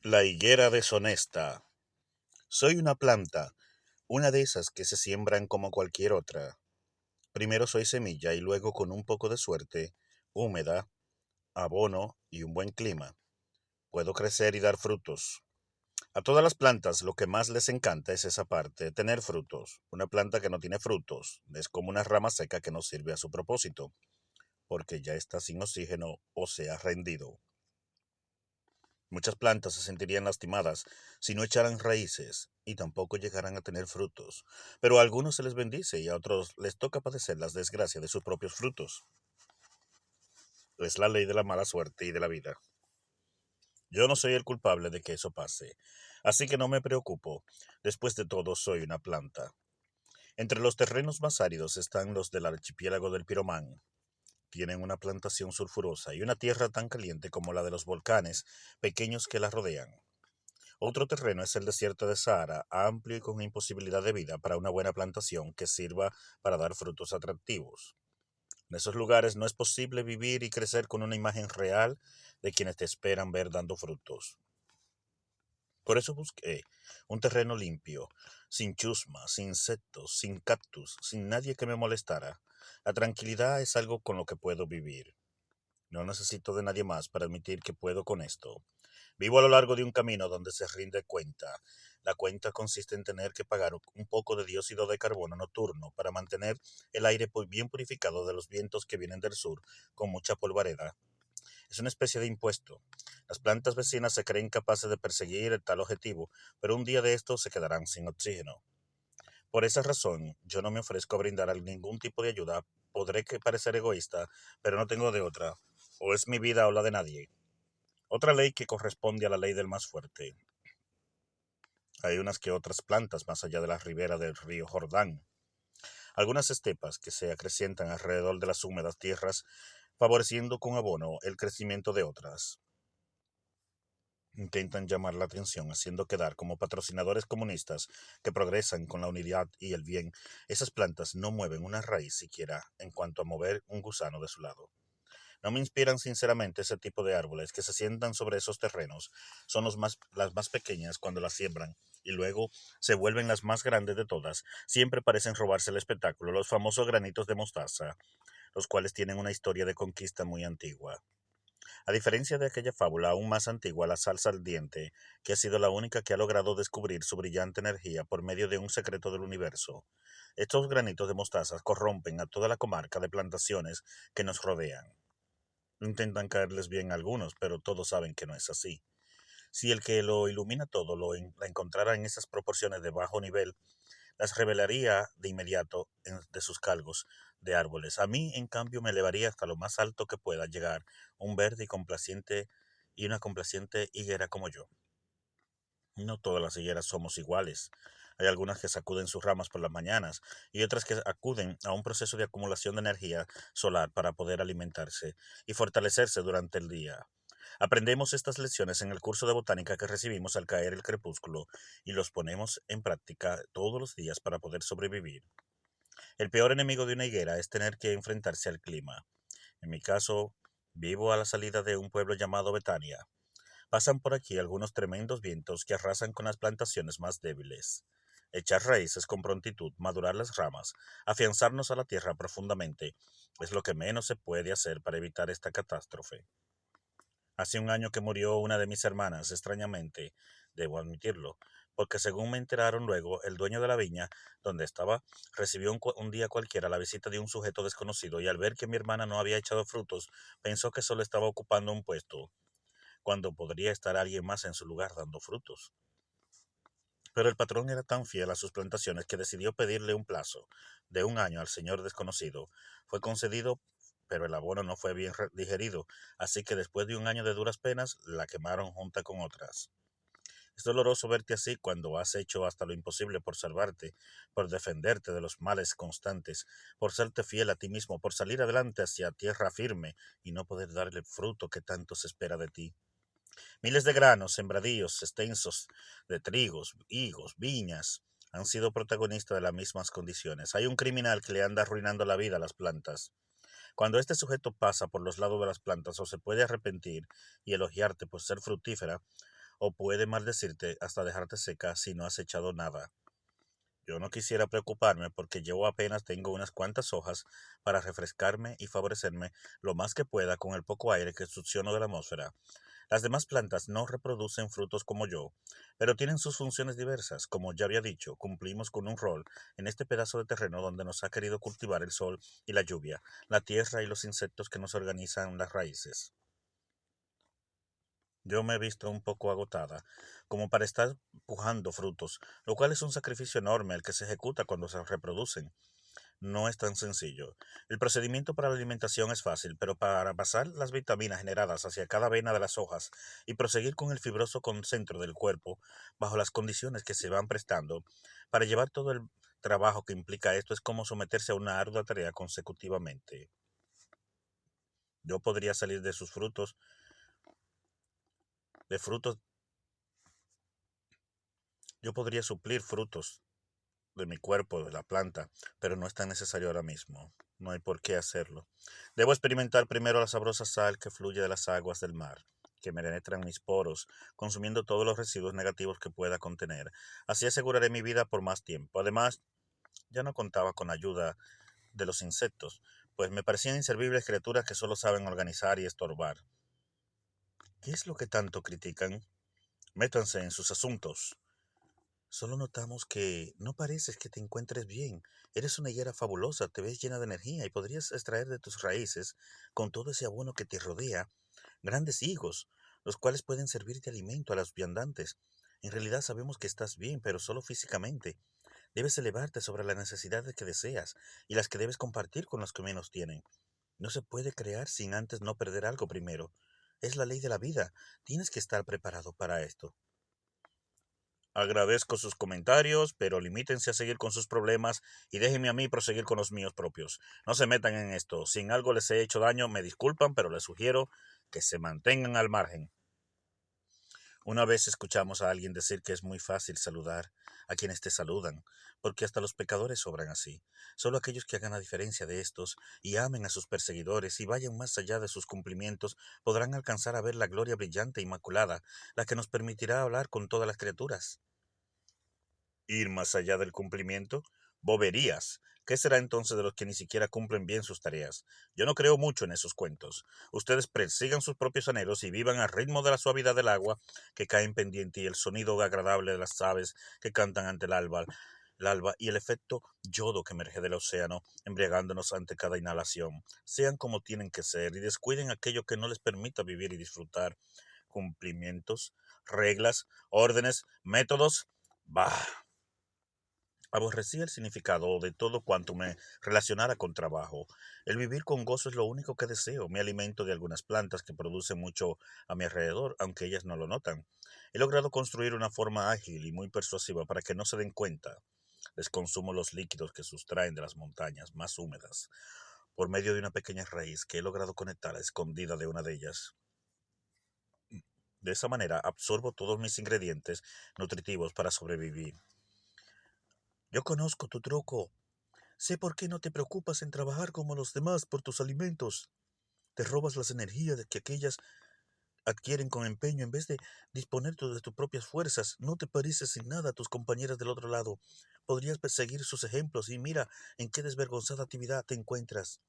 La higuera deshonesta. Soy una planta, una de esas que se siembran como cualquier otra. Primero soy semilla y luego con un poco de suerte, húmeda, abono y un buen clima, puedo crecer y dar frutos. A todas las plantas lo que más les encanta es esa parte, tener frutos. Una planta que no tiene frutos es como una rama seca que no sirve a su propósito, porque ya está sin oxígeno o se ha rendido. Muchas plantas se sentirían lastimadas si no echaran raíces y tampoco llegaran a tener frutos, pero a algunos se les bendice y a otros les toca padecer las desgracias de sus propios frutos. Es la ley de la mala suerte y de la vida. Yo no soy el culpable de que eso pase, así que no me preocupo. Después de todo, soy una planta. Entre los terrenos más áridos están los del archipiélago del Piromán. Tienen una plantación sulfurosa y una tierra tan caliente como la de los volcanes pequeños que la rodean. Otro terreno es el desierto de Sahara, amplio y con imposibilidad de vida para una buena plantación que sirva para dar frutos atractivos. En esos lugares no es posible vivir y crecer con una imagen real de quienes te esperan ver dando frutos. Por eso busqué un terreno limpio, sin chusma, sin insectos, sin cactus, sin nadie que me molestara. La tranquilidad es algo con lo que puedo vivir. No necesito de nadie más para admitir que puedo con esto. Vivo a lo largo de un camino donde se rinde cuenta. La cuenta consiste en tener que pagar un poco de dióxido de carbono nocturno para mantener el aire bien purificado de los vientos que vienen del sur con mucha polvareda. Es una especie de impuesto. Las plantas vecinas se creen capaces de perseguir tal objetivo, pero un día de estos se quedarán sin oxígeno. Por esa razón, yo no me ofrezco a brindar ningún tipo de ayuda. Podré parecer egoísta, pero no tengo de otra. O es mi vida o la de nadie. Otra ley que corresponde a la ley del más fuerte. Hay unas que otras plantas más allá de la ribera del río Jordán. Algunas estepas que se acrecientan alrededor de las húmedas tierras, favoreciendo con abono el crecimiento de otras. Intentan llamar la atención, haciendo quedar como patrocinadores comunistas que progresan con la unidad y el bien. Esas plantas no mueven una raíz siquiera en cuanto a mover un gusano de su lado. No me inspiran sinceramente ese tipo de árboles que se sientan sobre esos terrenos. Son las más pequeñas cuando las siembran y luego se vuelven las más grandes de todas. Siempre parecen robarse el espectáculo, los famosos granitos de mostaza, los cuales tienen una historia de conquista muy antigua. A diferencia de aquella fábula aún más antigua, la salsa ardiente, que ha sido la única que ha logrado descubrir su brillante energía por medio de un secreto del universo. Estos granitos de mostaza corrompen a toda la comarca de plantaciones que nos rodean. Intentan caerles bien a algunos, pero todos saben que no es así. Si el que lo ilumina todo la encontrara en esas proporciones de bajo nivel, las revelaría de inmediato de sus cargos de árboles. A mí, en cambio, me elevaría hasta lo más alto que pueda llegar un verde y una complaciente higuera como yo. No todas las higueras somos iguales. Hay algunas que sacuden sus ramas por las mañanas y otras que acuden a un proceso de acumulación de energía solar para poder alimentarse y fortalecerse durante el día. Aprendemos estas lecciones en el curso de botánica que recibimos al caer el crepúsculo y los ponemos en práctica todos los días para poder sobrevivir. El peor enemigo de una higuera es tener que enfrentarse al clima. En mi caso, vivo a la salida de un pueblo llamado Betania. Pasan por aquí algunos tremendos vientos que arrasan con las plantaciones más débiles. Echar raíces con prontitud, madurar las ramas, afianzarnos a la tierra profundamente, es lo que menos se puede hacer para evitar esta catástrofe. Hace un año que murió una de mis hermanas, extrañamente, debo admitirlo, porque según me enteraron luego, el dueño de la viña donde estaba recibió un día cualquiera la visita de un sujeto desconocido y al ver que mi hermana no había echado frutos, pensó que solo estaba ocupando un puesto cuando podría estar alguien más en su lugar dando frutos. Pero el patrón era tan fiel a sus plantaciones que decidió pedirle un plazo de un año al señor desconocido. Fue concedido, pero el abono no fue bien digerido, así que después de un año de duras penas, la quemaron junta con otras. Es doloroso verte así cuando has hecho hasta lo imposible por salvarte, por defenderte de los males constantes, por serte fiel a ti mismo, por salir adelante hacia tierra firme y no poder darle el fruto que tanto se espera de ti. Miles de granos, sembradíos extensos de trigos, higos, viñas, han sido protagonistas de las mismas condiciones. Hay un criminal que le anda arruinando la vida a las plantas. Cuando este sujeto pasa por los lados de las plantas o se puede arrepentir y elogiarte por ser fructífera, o puede maldecirte hasta dejarte seca si no has echado nada. Yo no quisiera preocuparme porque yo apenas tengo unas cuantas hojas para refrescarme y favorecerme lo más que pueda con el poco aire que succiono de la atmósfera. Las demás plantas no reproducen frutos como yo, pero tienen sus funciones diversas. Como ya había dicho, cumplimos con un rol en este pedazo de terreno donde nos ha querido cultivar el sol y la lluvia, la tierra y los insectos que nos organizan las raíces. Yo me he visto un poco agotada, como para estar pujando frutos, lo cual es un sacrificio enorme el que se ejecuta cuando se reproducen. No es tan sencillo. El procedimiento para la alimentación es fácil, pero para pasar las vitaminas generadas hacia cada vena de las hojas y proseguir con el fibroso concentro del cuerpo, bajo las condiciones que se van prestando, para llevar todo el trabajo que implica esto es como someterse a una ardua tarea consecutivamente. Yo podría salir de sus frutos, de frutos, yo podría suplir frutos de mi cuerpo, de la planta, pero no es tan necesario ahora mismo. No hay por qué hacerlo. Debo experimentar primero la sabrosa sal que fluye de las aguas del mar, que me penetran mis poros, consumiendo todos los residuos negativos que pueda contener. Así aseguraré mi vida por más tiempo. Además, ya no contaba con ayuda de los insectos, pues me parecían inservibles criaturas que solo saben organizar y estorbar. ¿Qué es lo que tanto critican? Métanse en sus asuntos. Solo notamos que no pareces que te encuentres bien. Eres una higuera fabulosa, te ves llena de energía y podrías extraer de tus raíces, con todo ese abono que te rodea, grandes higos, los cuales pueden servir de alimento a los viandantes. En realidad sabemos que estás bien, pero solo físicamente. Debes elevarte sobre las necesidades que deseas y las que debes compartir con los que menos tienen. No se puede crear sin antes no perder algo primero. Es la ley de la vida. Tienes que estar preparado para esto. Agradezco sus comentarios, pero limítense a seguir con sus problemas y déjenme a mí proseguir con los míos propios. No se metan en esto. Si en algo les he hecho daño, me disculpan, pero les sugiero que se mantengan al margen. Una vez escuchamos a alguien decir que es muy fácil saludar a quienes te saludan, porque hasta los pecadores obran así. Solo aquellos que hagan la diferencia de estos y amen a sus perseguidores y vayan más allá de sus cumplimientos podrán alcanzar a ver la gloria brillante e inmaculada, la que nos permitirá hablar con todas las criaturas. ¿Ir más allá del cumplimiento? Boberías. ¿Qué será entonces de los que ni siquiera cumplen bien sus tareas? Yo no creo mucho en esos cuentos. Ustedes persigan sus propios anhelos y vivan al ritmo de la suavidad del agua que cae en pendiente y el sonido agradable de las aves que cantan ante el alba y el efecto yodo que emerge del océano, embriagándonos ante cada inhalación. Sean como tienen que ser y descuiden aquello que no les permita vivir y disfrutar. Cumplimientos, reglas, órdenes, métodos. Bah. Aborrecía el significado de todo cuanto me relacionara con trabajo. El vivir con gozo es lo único que deseo. Me alimento de algunas plantas que producen mucho a mi alrededor, aunque ellas no lo notan. He logrado construir una forma ágil y muy persuasiva para que no se den cuenta. Les consumo los líquidos que sustraen de las montañas más húmedas, por medio de una pequeña raíz que he logrado conectar a escondida de una de ellas. De esa manera absorbo todos mis ingredientes nutritivos para sobrevivir. Yo conozco tu truco. Sé por qué no te preocupas en trabajar como los demás por tus alimentos. Te robas las energías de que aquellas adquieren con empeño en vez de disponer tú de tus propias fuerzas. No te pareces en nada a tus compañeras del otro lado. Podrías seguir sus ejemplos y mira en qué desvergonzada actividad te encuentras.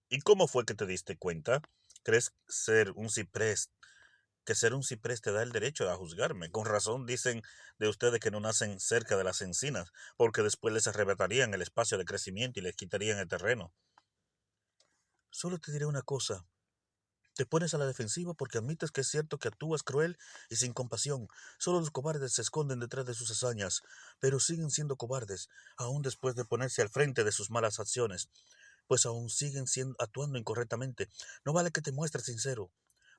¿Y cómo fue que te diste cuenta? ¿Crees que ser un ciprés te da el derecho a juzgarme? Con razón dicen de ustedes que no nacen cerca de las encinas, porque después les arrebatarían el espacio de crecimiento y les quitarían el terreno. Solo te diré una cosa. Te pones a la defensiva porque admites que es cierto que actúas cruel y sin compasión. Solo los cobardes se esconden detrás de sus hazañas, pero siguen siendo cobardes, aún después de ponerse al frente de sus malas acciones, pues aún siguen actuando incorrectamente. No vale que te muestres sincero,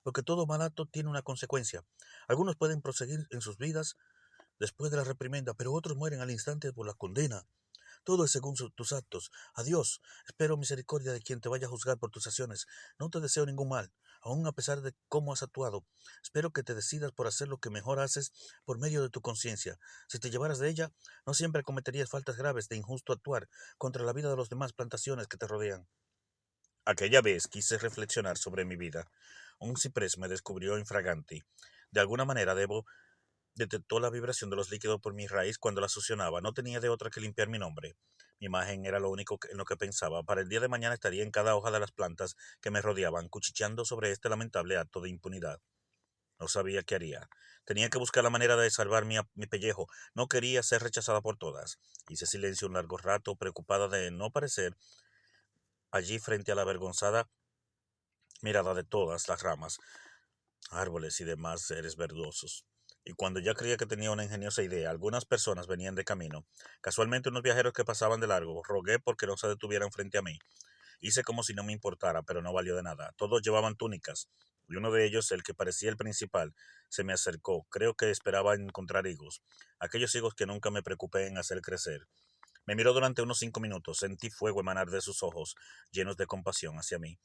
porque todo mal acto tiene una consecuencia. Algunos pueden proseguir en sus vidas después de la reprimenda, pero otros mueren al instante por la condena. Todo es según tus actos. Adiós. Espero misericordia de quien te vaya a juzgar por tus acciones. No te deseo ningún mal, aun a pesar de cómo has actuado. Espero que te decidas por hacer lo que mejor haces por medio de tu conciencia. Si te llevaras de ella, no siempre cometerías faltas graves de injusto actuar contra la vida de los demás plantaciones que te rodean. Aquella vez quise reflexionar sobre mi vida. Un ciprés me descubrió infraganti. De alguna manera detectó la vibración de los líquidos por mi raíz cuando la succionaba. No tenía de otra que limpiar mi nombre. Mi imagen era lo único en lo que pensaba. Para el día de mañana estaría en cada hoja de las plantas que me rodeaban, cuchicheando sobre este lamentable acto de impunidad. No sabía qué haría. Tenía que buscar la manera de salvar mi pellejo. No quería ser rechazada por todas. Hice silencio un largo rato, preocupada de no parecer allí frente a la avergonzada mirada de todas las ramas, árboles y demás seres verdosos. Y cuando ya creía que tenía una ingeniosa idea, algunas personas venían de camino. Casualmente unos viajeros que pasaban de largo. Rogué porque no se detuvieran frente a mí. Hice como si no me importara, pero no valió de nada. Todos llevaban túnicas, y uno de ellos, el que parecía el principal, se me acercó. Creo que esperaba encontrar higos, aquellos higos que nunca me preocupé en hacer crecer. Me miró durante unos 5 minutos, sentí fuego emanar de sus ojos, llenos de compasión hacia mí.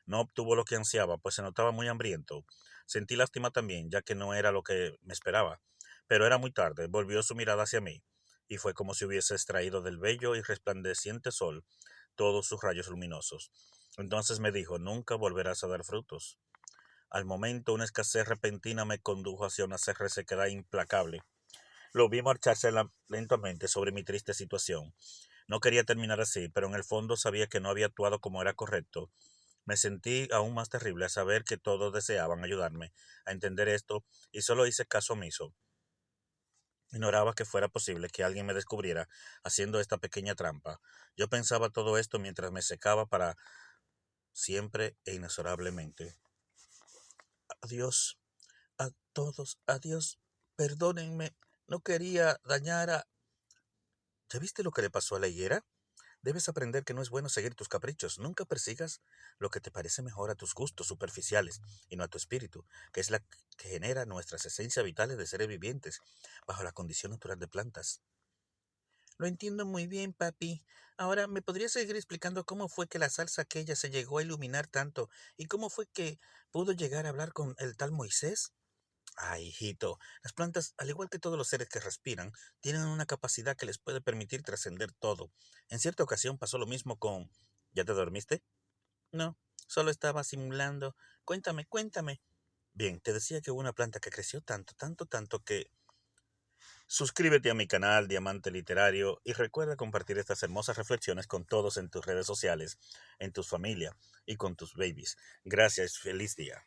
No obtuvo lo que ansiaba, pues se notaba muy hambriento. Sentí lástima también, ya que no era lo que me esperaba. Pero era muy tarde, volvió su mirada hacia mí, y fue como si hubiese extraído del bello y resplandeciente sol todos sus rayos luminosos. Entonces me dijo, nunca volverás a dar frutos. Al momento, una escasez repentina me condujo hacia una resequedad implacable. Lo vi marcharse lentamente sobre mi triste situación. No quería terminar así, pero en el fondo sabía que no había actuado como era correcto. Me sentí aún más terrible al saber que todos deseaban ayudarme a entender esto y solo hice caso omiso. Ignoraba que fuera posible que alguien me descubriera haciendo esta pequeña trampa. Yo pensaba todo esto mientras me secaba para siempre e inexorablemente. Adiós a todos, adiós, perdónenme, no quería dañar a... ¿Ya viste lo que le pasó a la higuera? Debes aprender que no es bueno seguir tus caprichos. Nunca persigas lo que te parece mejor a tus gustos superficiales y no a tu espíritu, que es la que genera nuestras esencias vitales de seres vivientes, bajo la condición natural de plantas. Lo entiendo muy bien, papi. Ahora, ¿me podrías seguir explicando cómo fue que la salsa aquella se llegó a iluminar tanto y cómo fue que pudo llegar a hablar con el tal Moisés? Ay, hijito, las plantas, al igual que todos los seres que respiran, tienen una capacidad que les puede permitir trascender todo. En cierta ocasión pasó lo mismo con... ¿Ya te dormiste? No, solo estaba simulando. Cuéntame, cuéntame. Bien, te decía que hubo una planta que creció tanto, tanto, tanto que... Suscríbete a mi canal Diamante Literario y recuerda compartir estas hermosas reflexiones con todos en tus redes sociales, en tus familias y con tus babies. Gracias, feliz día.